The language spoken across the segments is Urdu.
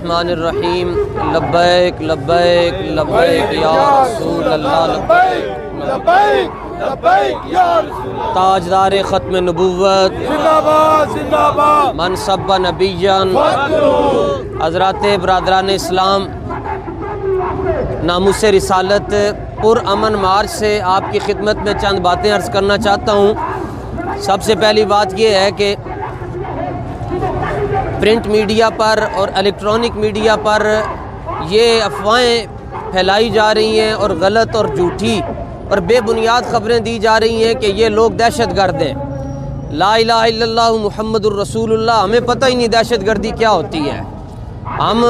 الرحمن الرحیم لبیک لبیک لبیک یا رسول اللہ لبیک لبیک لبیک یا رسول اللہ تاجدار ختم نبوت زندہ باد زندہ باد منصب نبیان حضرات برادران اسلام، ناموس رسالت پر امن مارچ سے آپ کی خدمت میں چند باتیں عرض کرنا چاہتا ہوں۔ سب سے پہلی بات یہ ہے کہ پرنٹ میڈیا پر اور الیکٹرانک میڈیا پر یہ افواہیں پھیلائی جا رہی ہیں اور غلط اور جھوٹی اور بے بنیاد خبریں دی جا رہی ہیں کہ یہ لوگ دہشت گرد ہیں۔ لا الہ الا اللہ محمد الرسول اللہ، ہمیں پتہ ہی نہیں دہشت گردی کیا ہوتی ہے۔ ہم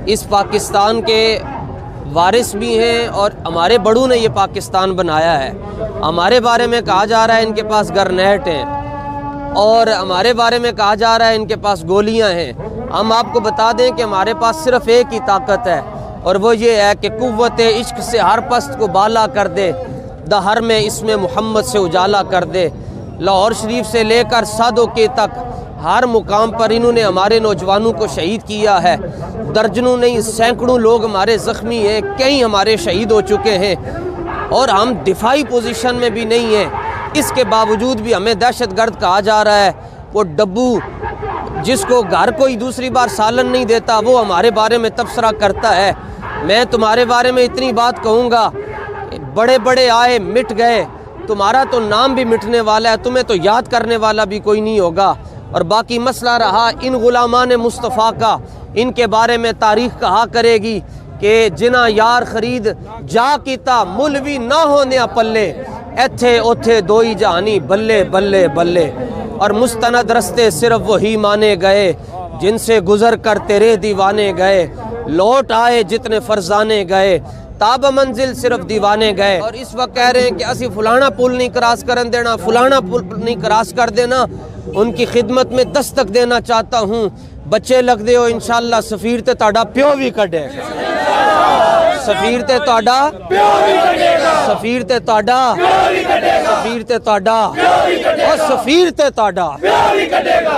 اس پاکستان کے وارث بھی ہیں اور ہمارے بڑوں نے یہ پاکستان بنایا ہے۔ ہمارے بارے میں کہا جا رہا ہے ان کے پاس گرنیٹ ہیں، اور ہمارے بارے میں کہا جا رہا ہے ان کے پاس گولیاں ہیں۔ ہم آپ کو بتا دیں کہ ہمارے پاس صرف ایک ہی طاقت ہے، اور وہ یہ ہے کہ قوت عشق سے ہر پست کو بالا کر دے، دہر میں اسم محمد سے اجالا کر دے۔ لاہور شریف سے لے کر سادوں کے تک ہر مقام پر انہوں نے ہمارے نوجوانوں کو شہید کیا ہے۔ درجنوں نہیں سینکڑوں لوگ ہمارے زخمی ہیں، کئی ہمارے شہید ہو چکے ہیں، اور ہم دفاعی پوزیشن میں بھی نہیں ہیں۔ اس کے باوجود بھی ہمیں دہشت گرد کہا جا رہا ہے۔ وہ ڈبو جس کو گھر کوئی دوسری بار سالن نہیں دیتا، وہ ہمارے بارے میں تبصرہ کرتا ہے۔ میں تمہارے بارے میں اتنی بات کہوں گا، بڑے بڑے آئے مٹ گئے، تمہارا تو نام بھی مٹنے والا ہے، تمہیں تو یاد کرنے والا بھی کوئی نہیں ہوگا۔ اور باقی مسئلہ رہا ان غلامان مصطفیٰ کا، ان کے بارے میں تاریخ کہا کرے گی کہ جنا یار خرید جا کیتا ملوی نہ ہونے پلے، ایتھے اوتھے دوئی جہانی بلے بلے بلے۔ اور مستند رستے صرف وہی مانے گئے جن سے گزر کر تیرے دیوانے گئے، لوٹ آئے جتنے فرزانے گئے، تاب منزل صرف دیوانے گئے۔ اور اس وقت کہہ رہے ہیں کہ اسی فلانا پل نہیں کراس کرن دینا، فلانا پل نہیں کراس کر دینا۔ ان کی خدمت میں دستک دینا چاہتا ہوں، بچے لگ دے ہو انشاءاللہ سفیر تے تہاڈا پیو بھی کڈے گا، سفیر تے تہاڈا پیو بھی کڈے گا، سفیر تے تہاڈا پیو بھی کڈے گا، سفیر تے تہاڈا پیو بھی کڈے گا، اور سفیر تے تہاڈا پیو بھی کڈے گا۔